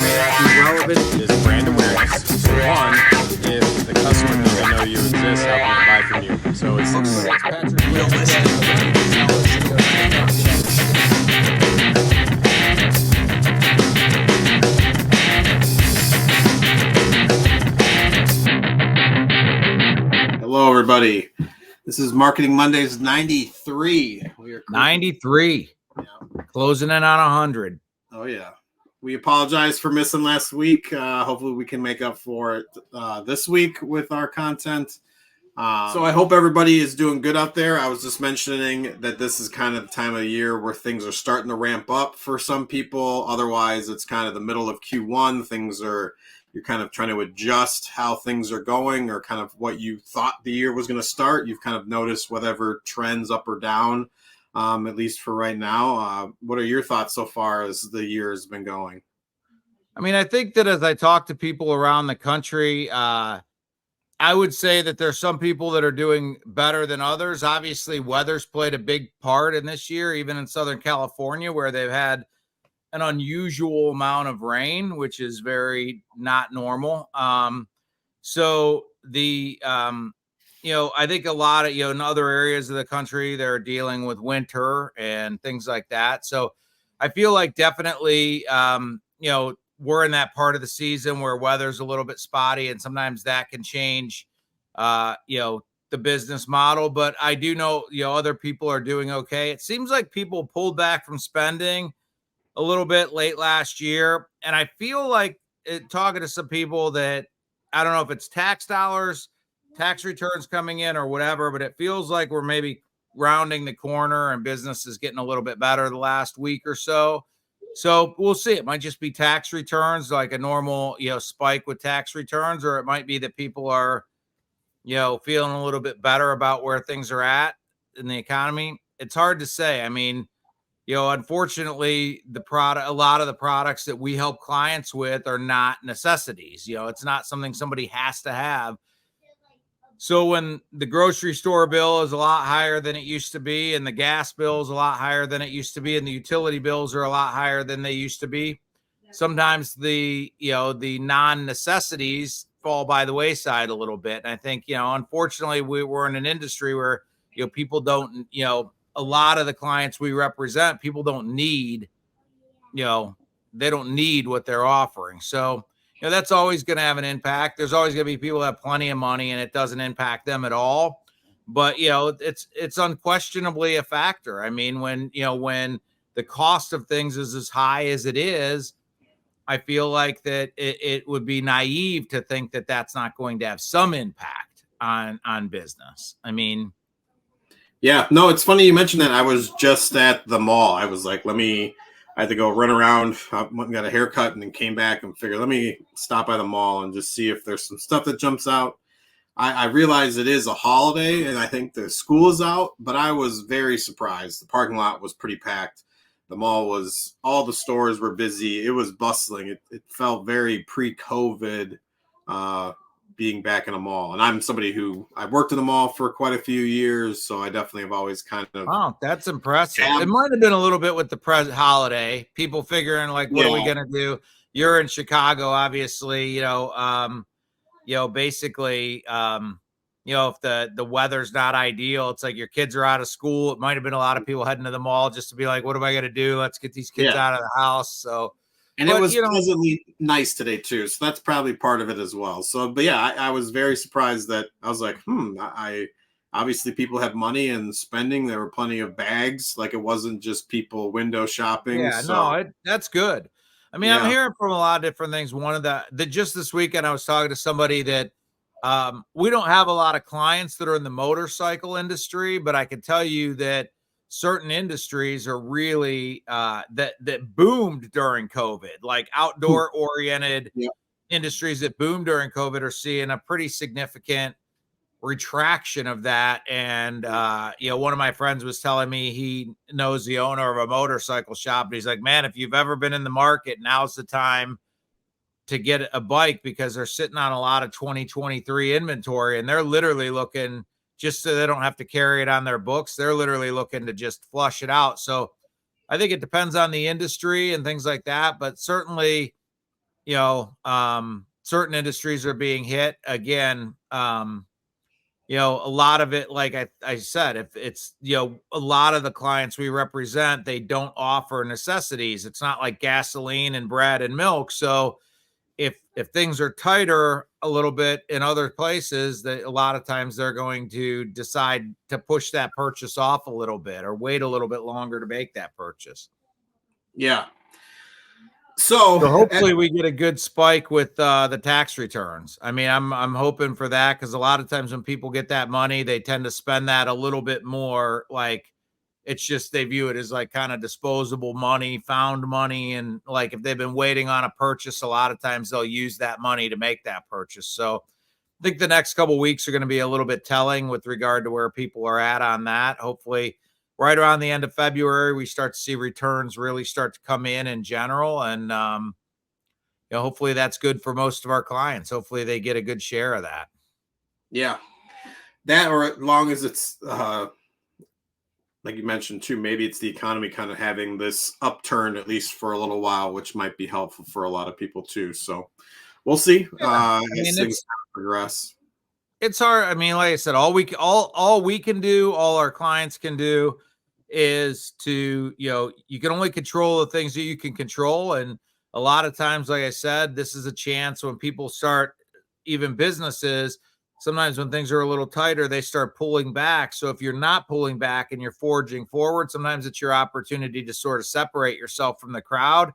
be relevant is brand awareness. So one, if the customer doesn't know you exist, how can they buy from you? So it's Patric Hello, everybody. This is Marketing Mondays 93. We are 93. Yeah. Closing in on 100. Oh, yeah. We apologize for missing last week. Hopefully we can make up for it this week with our content. So I hope everybody is doing good out there. I was just mentioning that this is kind of the time of year where things are starting to ramp up for some people. Otherwise, it's kind of the middle of Q1. You're kind of trying to adjust how things are going or kind of what you thought the year was going to start. You've kind of noticed whatever trends up or down, at least for right now. What are your thoughts so far as the year has been going? I mean, I think that as I talk to people around the country, I would say that there's some people that are doing better than others. Obviously, weather's played a big part in this year, even in Southern California, where they've had an unusual amount of rain, which is very not normal. So I think a lot of, in other areas of the country, they're dealing with winter and things like that. So I feel like definitely, we're in that part of the season where weather's a little bit spotty, and sometimes that can change, the business model. But I do know, other people are doing okay. It seems like people pulled back from spending a little bit late last year. And I feel like talking to some people that I don't know if it's tax dollars, tax returns coming in or whatever, but it feels like we're maybe rounding the corner and business is getting a little bit better the last week or so. So we'll see. It might just be tax returns, like a normal, spike with tax returns, or it might be that people are, feeling a little bit better about where things are at in the economy. It's hard to say. I mean, unfortunately, a lot of the products that we help clients with are not necessities. It's not something somebody has to have. So when the grocery store bill is a lot higher than it used to be, and the gas bill is a lot higher than it used to be, and the utility bills are a lot higher than they used to be, sometimes the non-necessities fall by the wayside a little bit. And I think, unfortunately, we're in an industry where, people don't, a lot of the clients we represent, people don't need, they don't need what they're offering. So, that's always going to have an impact. There's always going to be people that have plenty of money and it doesn't impact them at all. But, it's unquestionably a factor. I mean, when the cost of things is as high as it is, I feel like that it would be naive to think that that's not going to have some impact on business. I mean, yeah, no, it's funny you mentioned that. I was just at the mall. I was like, I had to go run around. I went and got a haircut and then came back and figured, let me stop by the mall and just see if there's some stuff that jumps out. I realize it is a holiday and I think the school is out, but I was very surprised. The parking lot was pretty packed. The mall all the stores were busy. It was bustling. It felt very pre-COVID, being back in a mall. And I'm somebody who I've worked in the mall for quite a few years, so I definitely have always kind of. Oh, that's impressive. It might have been a little bit with the present holiday, people figuring like, what are we going to do? You're in Chicago, obviously, basically, if the weather's not ideal, it's like your kids are out of school. It might've been a lot of people heading to the mall just to be like, what am I going to do? Let's get these kids out of the house. So, and it was pleasantly nice today too. So that's probably part of it as well. So, but yeah, I was very surprised that I was like, obviously people have money and spending. There were plenty of bags. Like it wasn't just people window shopping. Yeah, so. That's good. I mean, I'm hearing from a lot of different things. One of that just this weekend, I was talking to somebody that we don't have a lot of clients that are in the motorcycle industry, but I can tell you that certain industries are really that boomed during COVID, like outdoor oriented industries that boomed during COVID are seeing a pretty significant retraction of that. And, one of my friends was telling me he knows the owner of a motorcycle shop. And he's like, man, if you've ever been in the market, now's the time to get a bike because they're sitting on a lot of 2023 inventory and they're literally looking just so they don't have to carry it on their books. They're literally looking to just flush it out. So I think it depends on the industry and things like that, but certainly certain industries are being hit again. A lot of it, like I said, if it's, a lot of the clients we represent, they don't offer necessities. It's not like gasoline and bread and milk. So if things are tighter a little bit in other places, that a lot of times they're going to decide to push that purchase off a little bit or wait a little bit longer to make that purchase. Yeah. So hopefully we get a good spike with the tax returns. I mean, I'm hoping for that, because a lot of times when people get that money, they tend to spend that a little bit more. Like, it's just, they view it as like kind of disposable money, found money. And like, if they've been waiting on a purchase, a lot of times they'll use that money to make that purchase. So I think the next couple of weeks are going to be a little bit telling with regard to where people are at on that. Hopefully right around the end of February, we start to see returns really start to come in general. And, hopefully that's good for most of our clients. Hopefully they get a good share of that. Yeah. That, or as long as it's, like you mentioned too, maybe it's the economy kind of having this upturn, at least for a little while, which might be helpful for a lot of people too. So we'll see as things progress. It's hard. I mean, like I said, all we can do, all our clients can do is to, you can only control the things that you can control. And a lot of times, like I said, this is a chance when people start, even businesses, sometimes when things are a little tighter, they start pulling back. So if you're not pulling back and you're forging forward, sometimes it's your opportunity to sort of separate yourself from the crowd.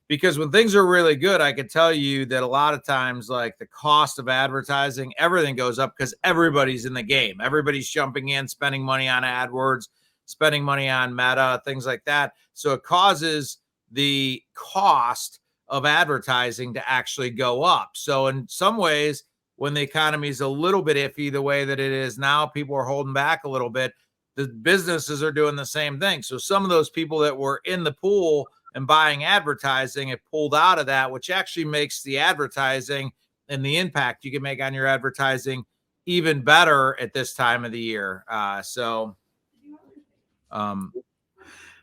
Because when things are really good, I can tell you that a lot of times, like the cost of advertising, everything goes up because everybody's in the game. Everybody's jumping in, spending money on AdWords, spending money on Meta, things like that. So it causes the cost of advertising to actually go up. So in some ways, when the economy is a little bit iffy the way that it is now, people are holding back a little bit. The businesses are doing the same thing. So some of those people that were in the pool and buying advertising have pulled out of that, which actually makes the advertising and the impact you can make on your advertising even better at this time of the year.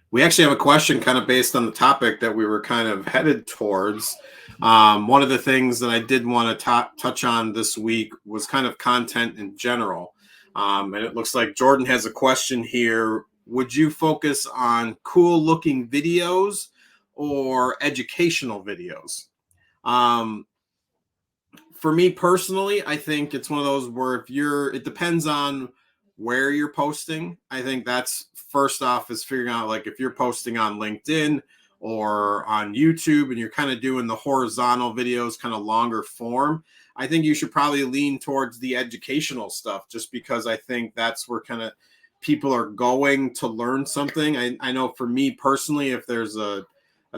We actually have a question kind of based on the topic that we were kind of headed towards. One of the things that I did want to touch on this week was kind of content in general. And it looks like Jordan has a question here. Would you focus on cool looking videos or educational videos? For me personally, I think it's one of those where it depends on where you're posting. I think that's first off is figuring out, like, if you're posting on LinkedIn or on YouTube and you're kind of doing the horizontal videos, kind of longer form, I think you should probably lean towards the educational stuff, just because I think that's where kind of people are going to learn something. I know for me personally, if there's a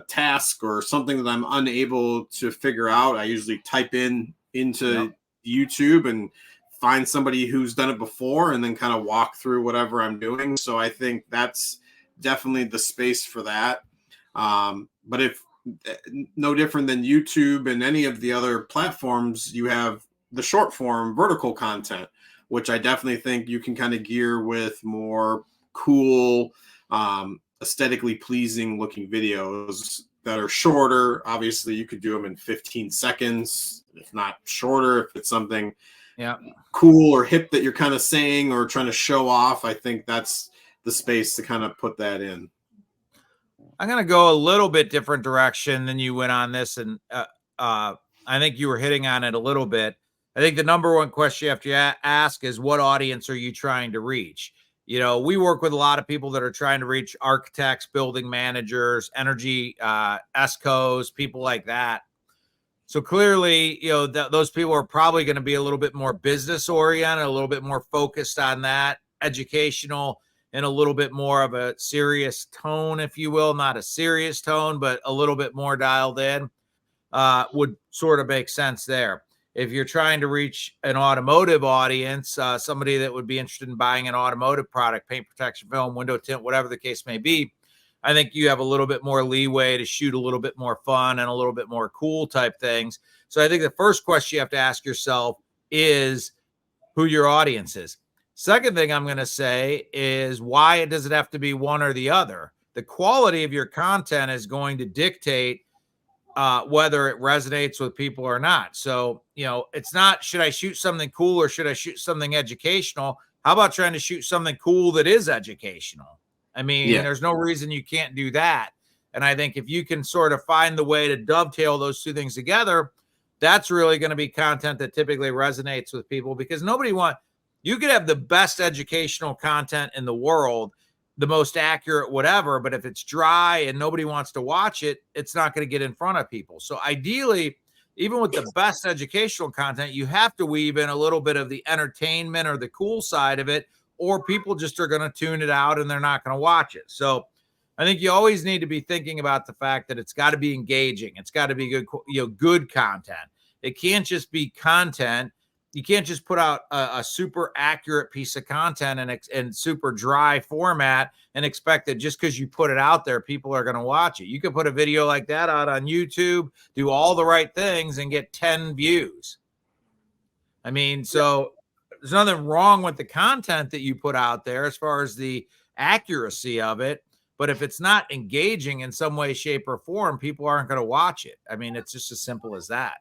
task or something that I'm unable to figure out, I usually type into YouTube and find somebody who's done it before and then kind of walk through whatever I'm doing. So I think that's definitely the space for that. But if no different than YouTube and any of the other platforms, you have the short form vertical content, which I definitely think you can kind of gear with more cool, aesthetically pleasing looking videos that are shorter. Obviously, you could do them in 15 seconds, if not shorter, if it's something cool or hip that you're kind of saying or trying to show off. I think that's the space to kind of put that in. I'm going to go a little bit different direction than you went on this. And I think you were hitting on it a little bit. I think the number one question you have to ask is, what audience are you trying to reach? We work with a lot of people that are trying to reach architects, building managers, energy ESCOs, people like that. So clearly, those people are probably going to be a little bit more business oriented, a little bit more focused on that, educational, and a little bit more of a serious tone, if you will. Not a serious tone, but a little bit more dialed in, would sort of make sense there. If you're trying to reach an automotive audience, somebody that would be interested in buying an automotive product, paint protection film, window tint, whatever the case may be, I think you have a little bit more leeway to shoot a little bit more fun and a little bit more cool type things. So I think the first question you have to ask yourself is who your audience is. Second thing I'm going to say is, why does it have to be one or the other? The quality of your content is going to dictate whether it resonates with people or not. So, it's not, should I shoot something cool or should I shoot something educational? How about trying to shoot something cool that is educational? I mean, there's no reason you can't do that. And I think if you can sort of find the way to dovetail those two things together, that's really going to be content that typically resonates with people, because you could have the best educational content in the world, the most accurate, whatever, but if it's dry and nobody wants to watch it, it's not going to get in front of people. So ideally, even with the best educational content, you have to weave in a little bit of the entertainment or the cool side of it, or people just are going to tune it out and they're not going to watch it. So I think you always need to be thinking about the fact that it's got to be engaging. It's got to be good, good content. It can't just be content. You can't just put out a super accurate piece of content and super dry format and expect that just because you put it out there, people are going to watch it. You could put a video like that out on YouTube, do all the right things, and get 10 views. I mean, so there's nothing wrong with the content that you put out there as far as the accuracy of it. But if it's not engaging in some way, shape, or form, people aren't going to watch it. I mean, it's just as simple as that.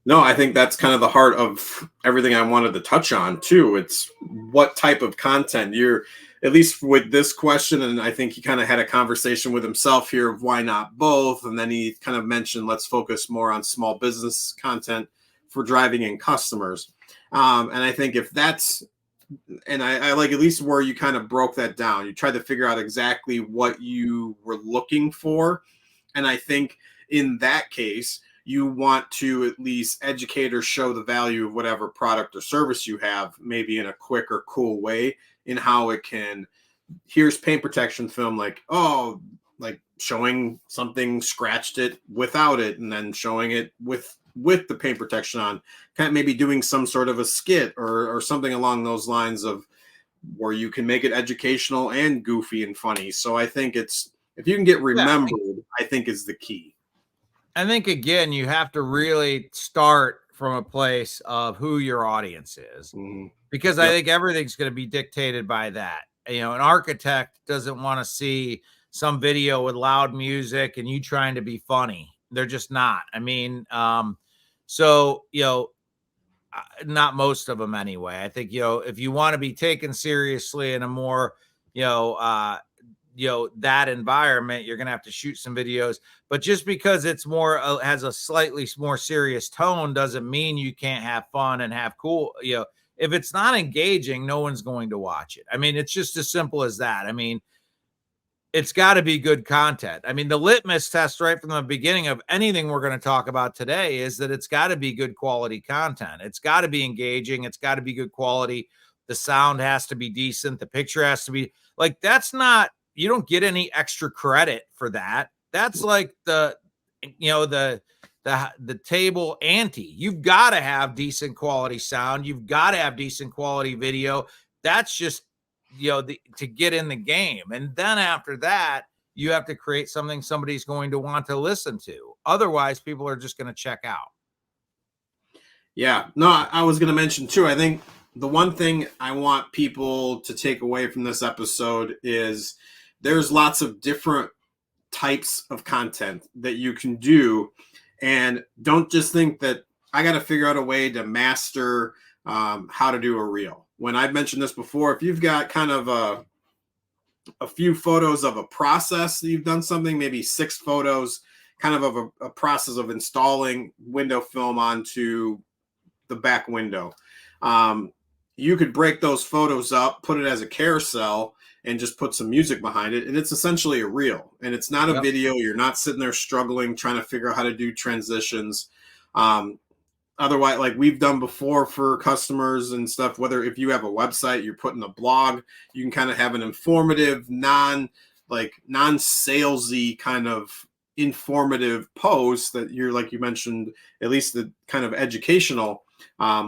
No, I think that's kind of the heart of everything I wanted to touch on too. It's what type of content you're, at least with this question. And I think he kind of had a conversation with himself here of why not both. And then he kind of mentioned, let's focus more on small business content for driving in customers. And I think if that's, and I like at least where you kind of broke that down, you tried to figure out exactly what you were looking for. And I think in that case, you want to at least educate or show the value of whatever product or service you have, maybe in a quick or cool way, in how it can, here's paint protection film, like showing something scratched it without it, and then showing it with the paint protection on, kind of maybe doing some sort of a skit or something along those lines of where you can make it educational and goofy and funny. So I think it's, if you can get remembered, I think is the key. I think, again, you have to really start from a place of who your audience is, because I think everything's going to be dictated by that. An architect doesn't want to see some video with loud music and you trying to be funny. They're just not. I mean, so, not most of them anyway. I think, if you want to be taken seriously in a more, that environment, you're going to have to shoot some videos. But just because it's more has a slightly more serious tone doesn't mean you can't have fun and have cool. If it's not engaging, no one's going to watch it. I mean, it's just as simple as that. I mean, it's got to be good content. I mean, the litmus test right from the beginning of anything we're going to talk about today is that it's got to be good quality content. It's got to be engaging. It's got to be good quality. The sound has to be decent. The picture has to be like, that's not, you don't get any extra credit for that. That's like the table ante. You've got to have decent quality sound. You've got to have decent quality video. That's just, to get in the game. And then after that, you have to create something somebody's going to want to listen to. Otherwise, people are just going to check out. Yeah, no, I was going to mention too, I think the one thing I want people to take away from this episode is there's lots of different types of content that you can do. And don't just think that I got to figure out a way to master how to do a reel. When I've mentioned this before, if you've got kind of a few photos of a process that you've done something, maybe 6 photos, kind of a process of installing window film onto the back window. You could break those photos up, put it as a carousel, and just put some music behind it. And it's essentially a reel. And it's not a video. You're not sitting there struggling, trying to figure out how to do transitions. Otherwise, like we've done before for customers and stuff, whether if you have a website, you're putting a blog, you can kind of have an informative, non-salesy kind of informative post that you're, like you mentioned, at least the kind of educational,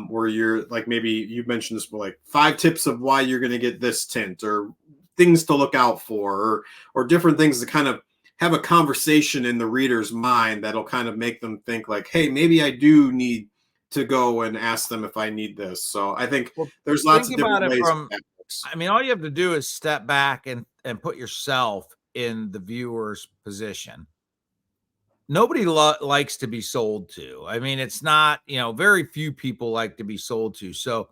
where you're like, maybe you mentioned this, but like 5 tips of why you're going to get this tint, or things to look out for, or different things to kind of have a conversation in the reader's mind that'll kind of make them think like, hey, maybe I do need to go and ask them if I need this. So I think there's lots of different ways. I mean, all you have to do is step back and put yourself in the viewer's position. nobody likes to be sold to. I mean, it's not, very few people like to be sold to. So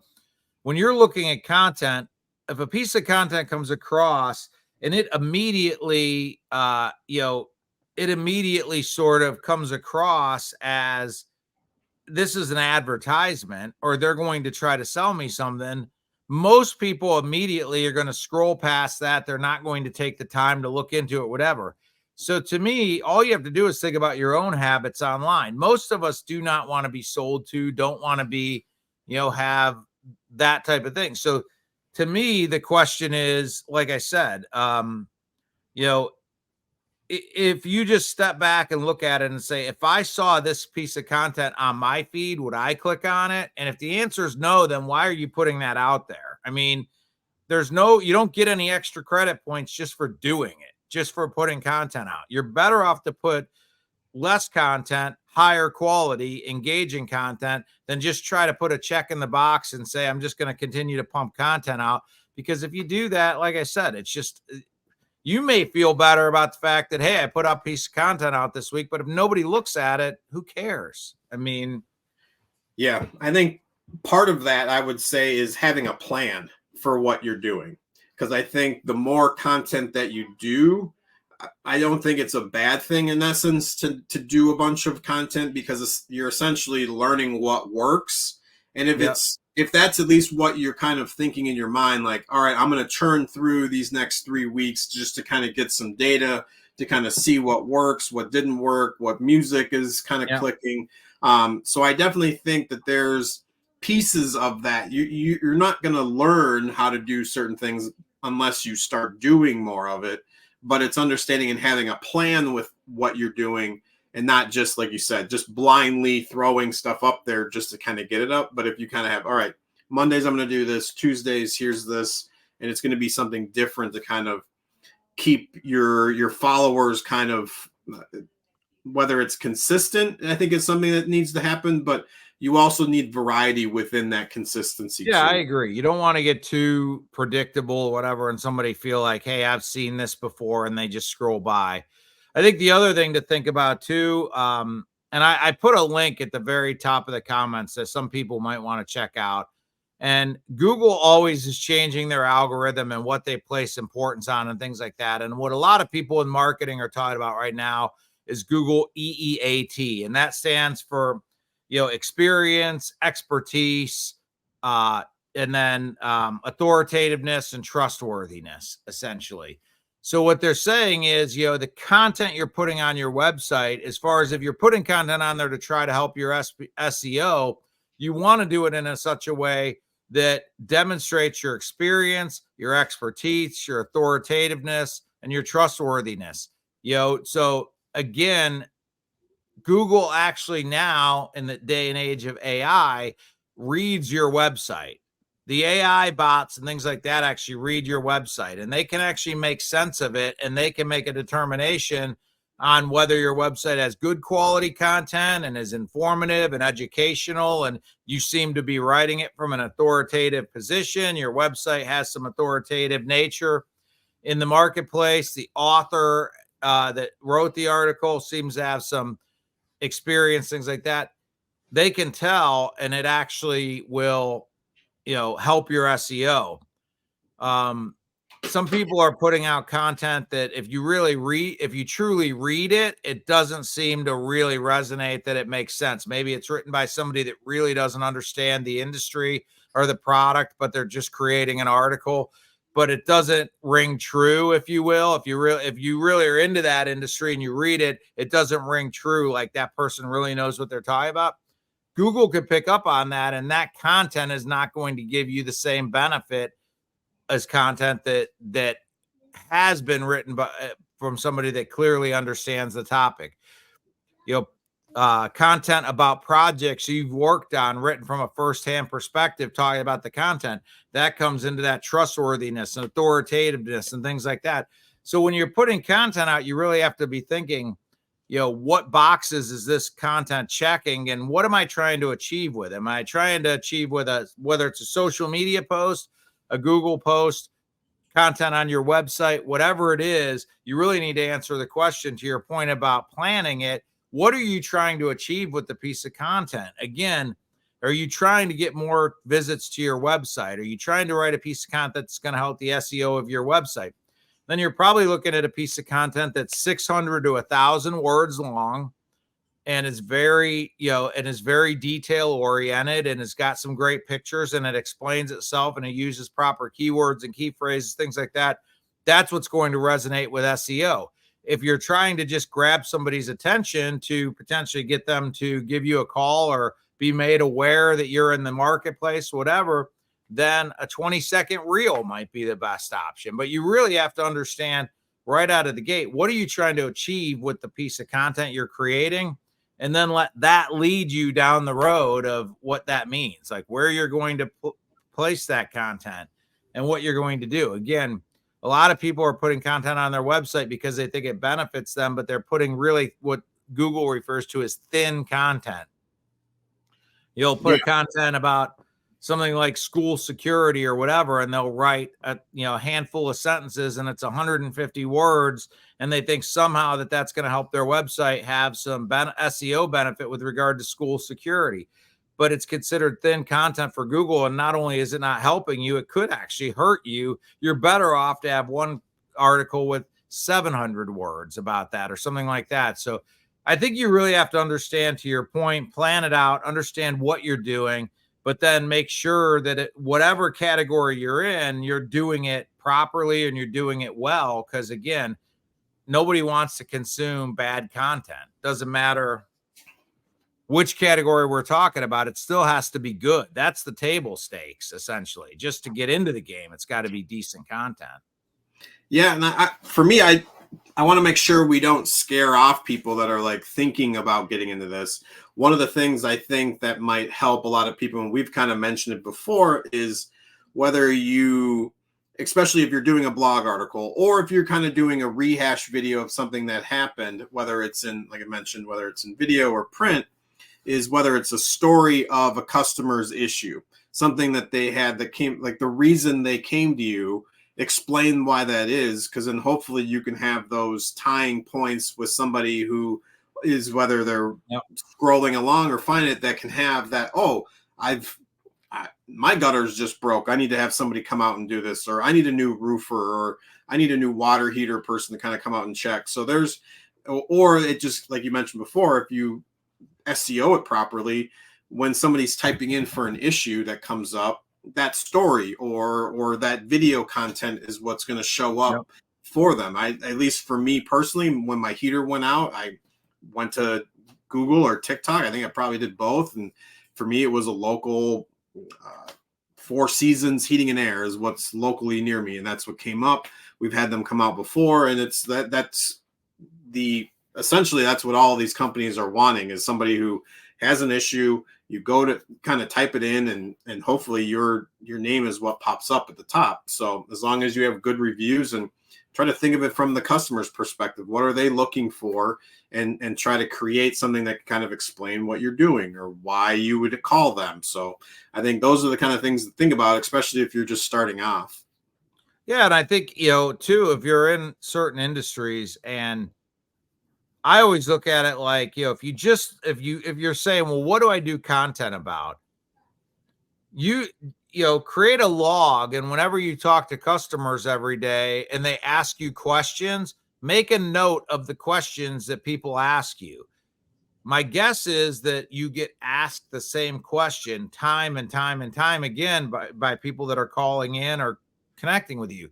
when you're looking at content, if a piece of content comes across and it immediately, it immediately sort of comes across as this is an advertisement or they're going to try to sell me something, most people immediately are going to scroll past that. They're not going to take the time to look into it, whatever. So to me, all you have to do is think about your own habits online. Most of us do not want to be sold to, don't want to be, have that type of thing. So to me, the question is, like I said, if you just step back and look at it and say, if I saw this piece of content on my feed, would I click on it? And if the answer is no, then why are you putting that out there? I mean, you don't get any extra credit points just for doing it, just for putting content out. You're better off to put less content, higher quality, engaging content than just try to put a check in the box and say, I'm just going to continue to pump content out. Because if you do that, like I said, it's just, you may feel better about the fact that, hey, I put up a piece of content out this week, but if nobody looks at it, who cares? I mean, yeah, I think part of that I would say is having a plan for what you're doing. Because I think the more content that you do, I don't think it's a bad thing in essence to do a bunch of content, because you're essentially learning what works. And if that's at least what you're kind of thinking in your mind, like, all right, I'm going to churn through these next 3 weeks just to kind of get some data to kind of see what works, what didn't work, what music is kind of clicking. So I definitely think that there's pieces of that. You're not going to learn how to do certain things unless you start doing more of it. But it's understanding and having a plan with what you're doing, and not just, like you said, just blindly throwing stuff up there just to kind of get it up. But if you kind of have, all right, Mondays I'm going to do this, Tuesdays here's this, and it's going to be something different to kind of keep your followers kind of, whether it's consistent, I think it's something that needs to happen, but you also need variety within that consistency. Yeah, too. I agree. You don't want to get too predictable or whatever, and somebody feel like, hey, I've seen this before, and they just scroll by. I think the other thing to think about too, and I put a link at the very top of the comments that some people might want to check out. And Google always is changing their algorithm and what they place importance on and things like that. And what a lot of people in marketing are talking about right now is Google EEAT, and that stands for, experience, expertise, and then authoritativeness and trustworthiness, essentially. So what they're saying is, the content you're putting on your website, as far as if you're putting content on there to try to help your SEO, you want to do it in such a way that demonstrates your experience, your expertise, your authoritativeness, and your trustworthiness. So again, Google actually now, in the day and age of AI, reads your website. The AI bots and things like that actually read your website, and they can actually make sense of it, and they can make a determination on whether your website has good quality content and is informative and educational, and you seem to be writing it from an authoritative position. Your website has some authoritative nature in the marketplace. The author that wrote the article seems to have some experience, things like that. They can tell, and it actually will, help your SEO. Some people are putting out content that if you truly read it, it doesn't seem to really resonate, that it makes sense. Maybe it's written by somebody that really doesn't understand the industry or the product, but they're just creating an article, but it doesn't ring true, if you will. If you really are into that industry and you read it, it doesn't ring true, like that person really knows what they're talking about. Google could pick up on that, and that content is not going to give you the same benefit as content that has been written by from somebody that clearly understands the topic. Content about projects you've worked on, written from a firsthand perspective, talking about the content, that comes into that trustworthiness and authoritativeness and things like that. So when you're putting content out, you really have to be thinking, what boxes is this content checking, and what am I trying to achieve with it? Am I trying to achieve with whether it's a social media post, a Google post, content on your website, whatever it is, you really need to answer the question, to your point about planning it. what are you trying to achieve with the piece of content? Again, are you trying to get more visits to your website? Are you trying to write a piece of content that's going to help the SEO of your website? Then you're probably looking at a piece of content that's 600 to 1,000 words long, and is very, and is very detail oriented, and it's got some great pictures, and it explains itself, and it uses proper keywords and key phrases, things like that. That's what's going to resonate with SEO. If you're trying to just grab somebody's attention to potentially get them to give you a call or be made aware that you're in the marketplace, whatever, then a 20-second reel might be the best option. But you really have to understand right out of the gate, what are you trying to achieve with the piece of content you're creating? And then let that lead you down the road of what that means, like where you're going to place that content and what you're going to do. Again, a lot of people are putting content on their website because they think it benefits them, but they're putting really what Google refers to as thin content. You'll put content about something like school security or whatever, and they'll write a handful of sentences, and it's 150 words, and they think somehow that that's going to help their website have some SEO benefit with regard to school security. But it's considered thin content for Google, and not only is it not helping you, it could actually hurt you. You're better off to have one article with 700 words about that or something like that. So I think you really have to understand, to your point, plan it out, understand what you're doing, but then make sure that whatever category you're in, you're doing it properly and you're doing it well. Because again, nobody wants to consume bad content. Doesn't matter which category we're talking about, it still has to be good. That's the table stakes, essentially. Just to get into the game, it's got to be decent content. Yeah, and for me, I want to make sure we don't scare off people that are like thinking about getting into this. One of the things I think that might help a lot of people, and we've kind of mentioned it before, is whether you, especially if you're doing a blog article or if you're kind of doing a rehash video of something that happened, whether it's in, like I mentioned, whether it's in video or print, is whether it's a story of a customer's issue, something that they had that came, like the reason they came to you, explain why that is, because then hopefully you can have those tying points with somebody who is, whether they're scrolling along or find it, that can have that, my gutter's just broke, I need to have somebody come out and do this, or I need a new roofer, or I need a new water heater person to kind of come out and check. So there's, or it just, like you mentioned before, if you SEO it properly, when somebody's typing in for an issue that comes up, that story or that video content is what's going to show up for them. At least for me personally, when my heater went out, I went to Google or TikTok. I think I probably did both. And for me, it was a local Four Seasons Heating and Air is what's locally near me. And that's what came up. We've had them come out before. And it's essentially that's what all these companies are wanting, is somebody who has an issue. You go to kind of type it in, and hopefully your name is what pops up at the top. So as long as you have good reviews, and try to think of it from the customer's perspective, what are they looking for, and try to create something that can kind of explain what you're doing or why you would call them. So I think those are the kind of things to think about, especially if you're just starting off. Yeah. And I think, too, if you're in certain industries, and I always look at it like, if you're saying, well, what do I do content about? Create a log, and whenever you talk to customers every day and they ask you questions, make a note of the questions that people ask you. My guess is that you get asked the same question time and time and time again by people that are calling in or connecting with you.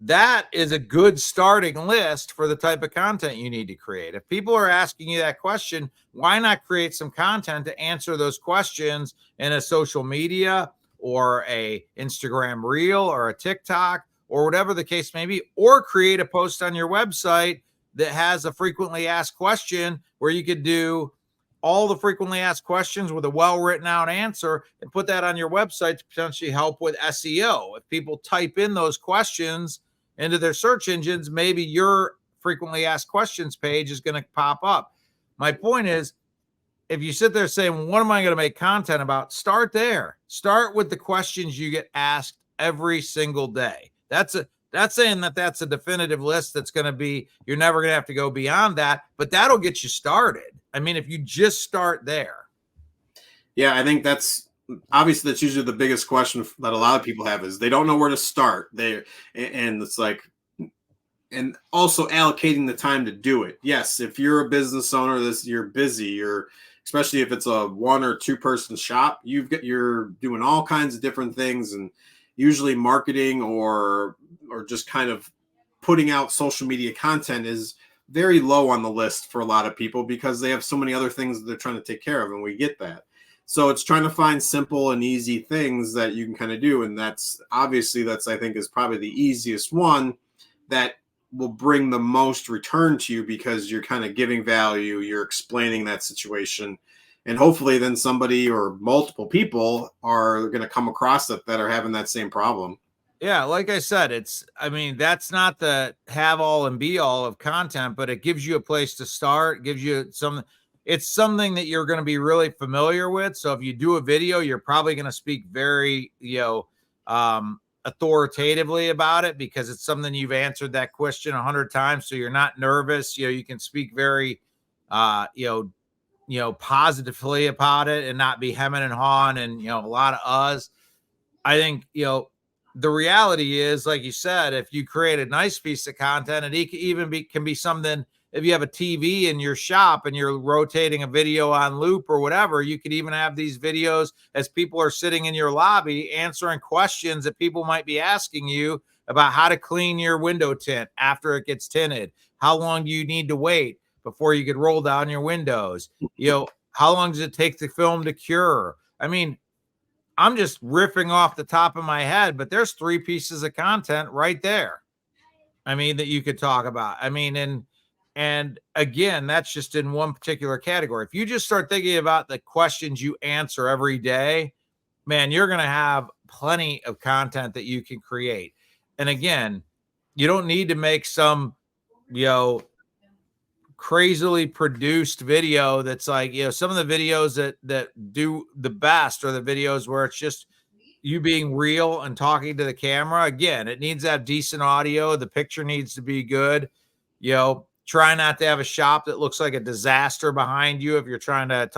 That is a good starting list for the type of content you need to create. If people are asking you that question, why not create some content to answer those questions in a social media or a Instagram reel or a TikTok or whatever the case may be, or create a post on your website that has a frequently asked question where you could do all the frequently asked questions with a well-written out answer and put that on your website to potentially help with SEO. If people type in those questions into their search engines, maybe your frequently asked questions page is going to pop up. My point is, if you sit there saying, what am I going to make content about? Start there. Start with the questions you get asked every single day. That's Not saying that that's a definitive list that's going to be, you're never going to have to go beyond that, but that'll get you started. I mean, if you just start there. Yeah, I think that's usually the biggest question that a lot of people have is they don't know where to start. And it's like, and also allocating the time to do it. Yes, if you're a business owner, you're busy, especially if it's a 1 or 2 person shop, you're doing all kinds of different things, and usually marketing or just kind of putting out social media content is very low on the list for a lot of people because they have so many other things that they're trying to take care of, and we get that. So it's trying to find simple and easy things that you can kind of do, and that's I think is probably the easiest one that will bring the most return to you because you're kind of giving value, you're explaining that situation, and hopefully then somebody or multiple people are going to come across it that are having that same problem. Yeah, like I said, that's not the have all and be all of content, but it gives you a place to start, gives you it's something that you're going to be really familiar with. So if you do a video, you're probably going to speak very, authoritatively about it because it's something you've answered that question 100 times. So you're not nervous. You can speak very, positively about it and not be hemming and hawing and, a lot of us. I think, the reality is, like you said, if you create a nice piece of content, and it can be something, if you have a TV in your shop and you're rotating a video on loop or whatever, you could even have these videos as people are sitting in your lobby answering questions that people might be asking you about how to clean your window tint after it gets tinted. How long do you need to wait before you could roll down your windows? How long does it take the film to cure? I mean, I'm just riffing off the top of my head, but there's 3 pieces of content right there. I mean, that you could talk about. I mean, and again, that's just in one particular category. If you just start thinking about the questions you answer every day, man, you're going to have plenty of content that you can create. And again, you don't need to make some, crazily produced video that's like, some of the videos that do the best are the videos where it's just you being real and talking to the camera. Again, it needs to have decent audio. The picture needs to be good. Try not to have a shop that looks like a disaster behind you if you're trying to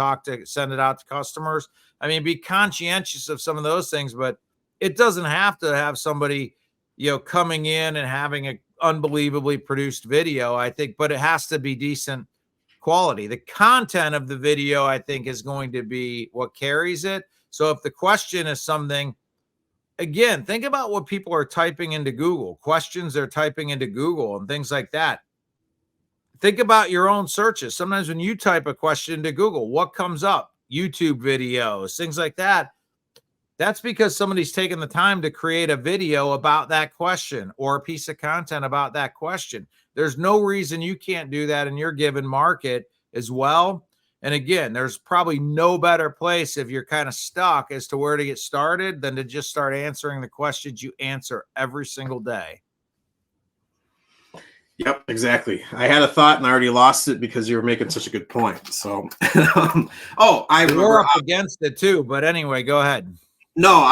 send it out to customers. I mean, be conscientious of some of those things, but it doesn't have to have somebody, coming in and having a unbelievably produced video, I think, but it has to be decent quality. The content of the video, I think, is going to be what carries it. So if the question is something, again, think about what people are typing into Google, questions they're typing into Google and things like that. Think about your own searches. Sometimes when you type a question into Google, what comes up? YouTube videos, things like that. That's because somebody's taken the time to create a video about that question or a piece of content about that question. There's no reason you can't do that in your given market as well. And again, there's probably no better place if you're kind of stuck as to where to get started than to just start answering the questions you answer every single day. Yep, exactly. I had a thought and I already lost it because you were making such a good point. So, we're up against it too. But anyway, go ahead. No,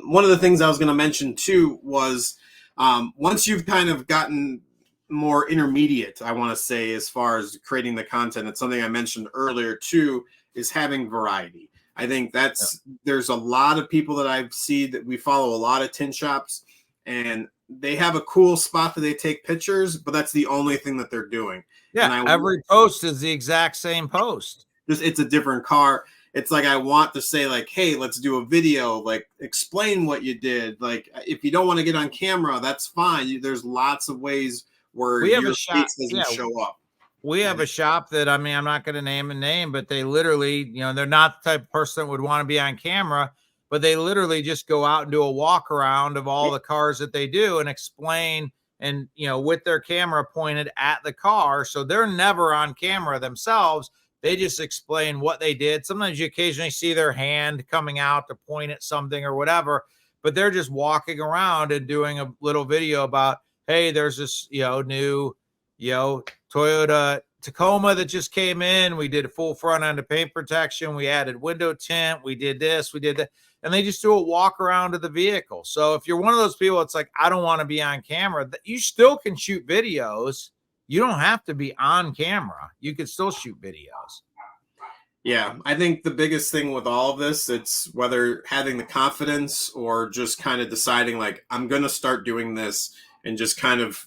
one of the things I was going to mention too was once you've kind of gotten more intermediate, I want to say, as far as creating the content, it's something I mentioned earlier too, is having variety. I think there's a lot of people that I've seen that we follow a lot of tin shops, and they have a cool spot that they take pictures, but that's the only thing that they're doing. Yeah, every post is the exact same post. It's a different car. It's like I want to say, like, hey, let's do a video, like explain what you did. Like, if you don't want to get on camera, that's fine. There's lots of ways where your face doesn't show up. We have a shop that, I'm not going to name a name, but they literally, they're not the type of person that would want to be on camera, but they literally just go out and do a walk around of all the cars that they do and explain, and, with their camera pointed at the car. So they're never on camera themselves. They just explain what they did. Sometimes you occasionally see their hand coming out to point at something or whatever, but they're just walking around and doing a little video about, hey, there's this, new, Toyota Tacoma that just came in. We did a full front end of paint protection. We added window tint. We did this, we did that. And they just do a walk around of the vehicle. So if you're one of those people, it's like, I don't want to be on camera. You still can shoot videos. You don't have to be on camera. You can still shoot videos. Yeah, I think the biggest thing with all of this, it's whether having the confidence or just kind of deciding like, I'm going to start doing this and just kind of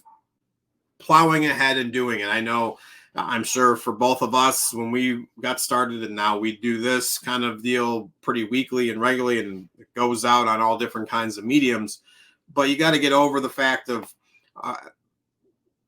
plowing ahead and doing it. I know, I'm sure for both of us, when we got started and now we do this kind of deal pretty weekly and regularly, and it goes out on all different kinds of mediums, but you got to get over the fact of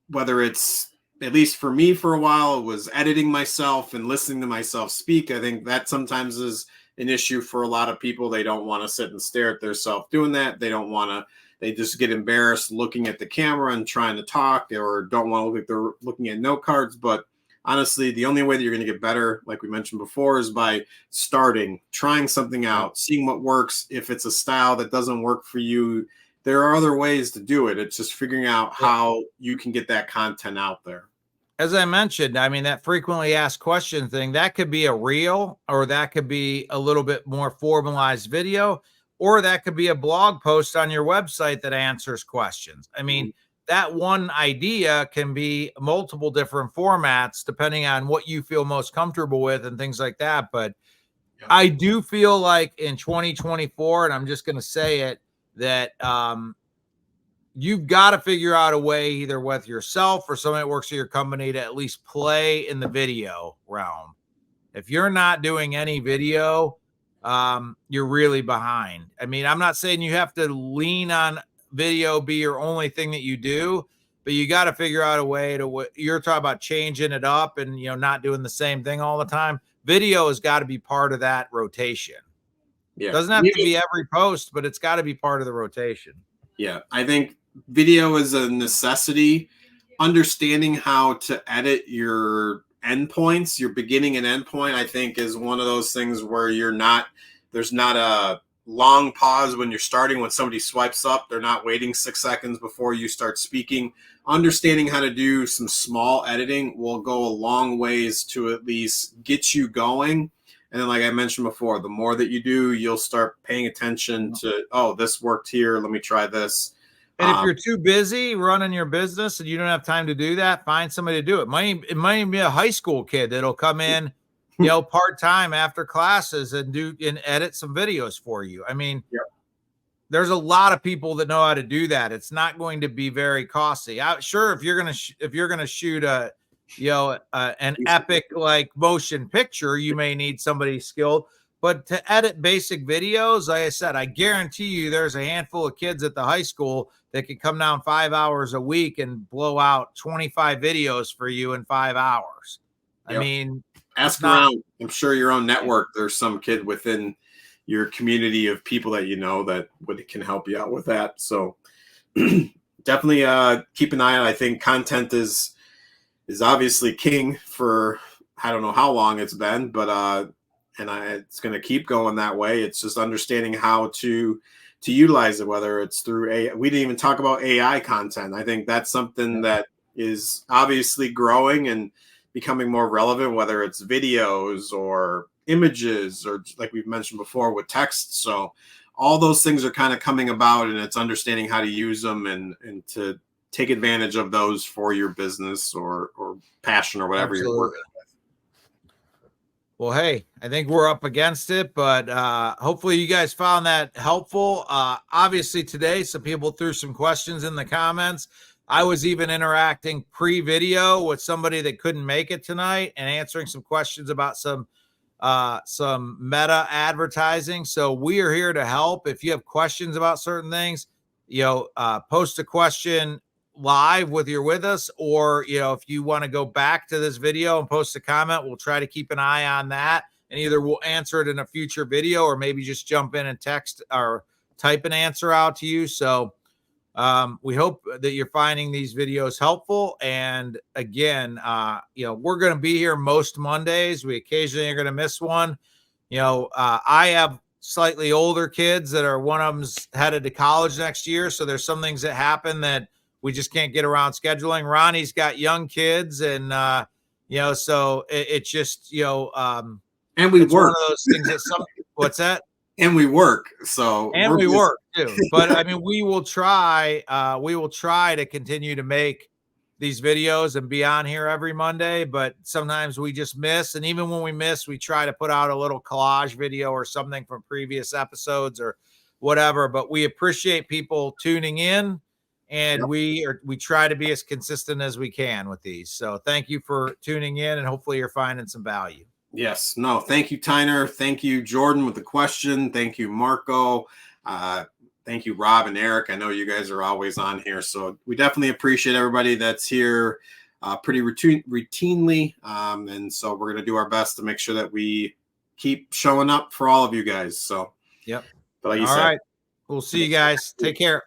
whether it's, at least for me for a while, it was editing myself and listening to myself speak. I think that sometimes is an issue for a lot of people. They don't want to sit and stare at themselves doing that. They don't want to, they just get embarrassed looking at the camera and trying to talk, or don't want to look like they're looking at note cards. But honestly, the only way that you're going to get better, like we mentioned before, is by starting, trying something out, seeing what works. If it's a style that doesn't work for you, there are other ways to do it. It's just figuring out how you can get that content out there. As I mentioned, I mean, that frequently asked question thing, that could be a reel, or that could be a little bit more formalized video, or that could be a blog post on your website that answers questions. I mean, that one idea can be multiple different formats depending on what you feel most comfortable with and things like that. But I do feel like in 2024, and I'm just going to say it, that you've got to figure out a way, either with yourself or somebody that works at your company, to at least play in the video realm. If you're not doing any video, you're really behind. I mean, I'm not saying you have to lean on video be your only thing that you do, but you got to figure out a way to, you're talking about changing it up and, you know, not doing the same thing all the time. Video has got to be part of that rotation. Yeah. It doesn't have to be every post, but it's got to be part of the rotation. Yeah. I think video is a necessity. Understanding how to edit your endpoints, your beginning and end point, I think is one of those things where there's not a long pause when you're starting. When somebody swipes up, they're not waiting 6 seconds before you start speaking. Understanding how to do some small editing will go a long ways to at least get you going. And then, like I mentioned before, the more that you do, you'll start paying attention to, oh, this worked here, let me try this. And if you're too busy running your business and you don't have time to do that, find somebody to do it. It might even be a high school kid that'll come in, you know, part-time after classes and edit some videos for you. I mean, there's a lot of people that know how to do that. It's not going to be very costly. Sure, if you're gonna shoot a, you know, an epic like motion picture, you may need somebody skilled. But to edit basic videos, like I said, I guarantee you there's a handful of kids at the high school that can come down 5 hours a week and blow out 25 videos for you in 5 hours. I mean, ask around. I'm sure your own network, there's some kid within your community of people that you know that can help you out with that. So definitely keep an eye on. I think content is obviously king for, I don't know how long it's been, but it's going to keep going that way. It's just understanding how to utilize it, whether it's through AI. We didn't even talk about AI content. I think that's something that is obviously growing and becoming more relevant, whether it's videos or images or, like we've mentioned before, with text. So all those things are kind of coming about, and it's understanding how to use them and to take advantage of those for your business or passion or whatever you're working with. Well, hey, I think we're up against it, but hopefully you guys found that helpful. Obviously today, some people threw some questions in the comments. I was even interacting pre-video with somebody that couldn't make it tonight and answering some questions about some meta advertising. So we are here to help. If you have questions about certain things, you know, post a question live you're with us, or, you know, if you want to go back to this video and post a comment, we'll try to keep an eye on that, and either we'll answer it in a future video or maybe just jump in and text or type an answer out to you. So we hope that you're finding these videos helpful. And again, you know, we're going to be here most Mondays. We occasionally are going to miss one. You know, I have slightly older kids that are, one of them's headed to college next year. So there's some things that happen that we just can't get around scheduling. Ronnie's got young kids, and So it's just, And we it's one work. of those things that what's that? And we work. So And we work too. But I mean, we will try to continue to make these videos and be on here every Monday, but sometimes we just miss. And even when we miss, we try to put out a little collage video or something from previous episodes or whatever. But we appreciate people tuning in, and we try to be as consistent as we can with these. So thank you for tuning in, and hopefully you're finding some value. Yes. No, thank you, Tyner. Thank you, Jordan, with the question. Thank you, Marco. Thank you, Rob and Eric. I know you guys are always on here. So we definitely appreciate everybody that's here pretty routinely. And so we're going to do our best to make sure that we keep showing up for all of you guys. So, Yep. but like all right. We'll see you guys. Take care.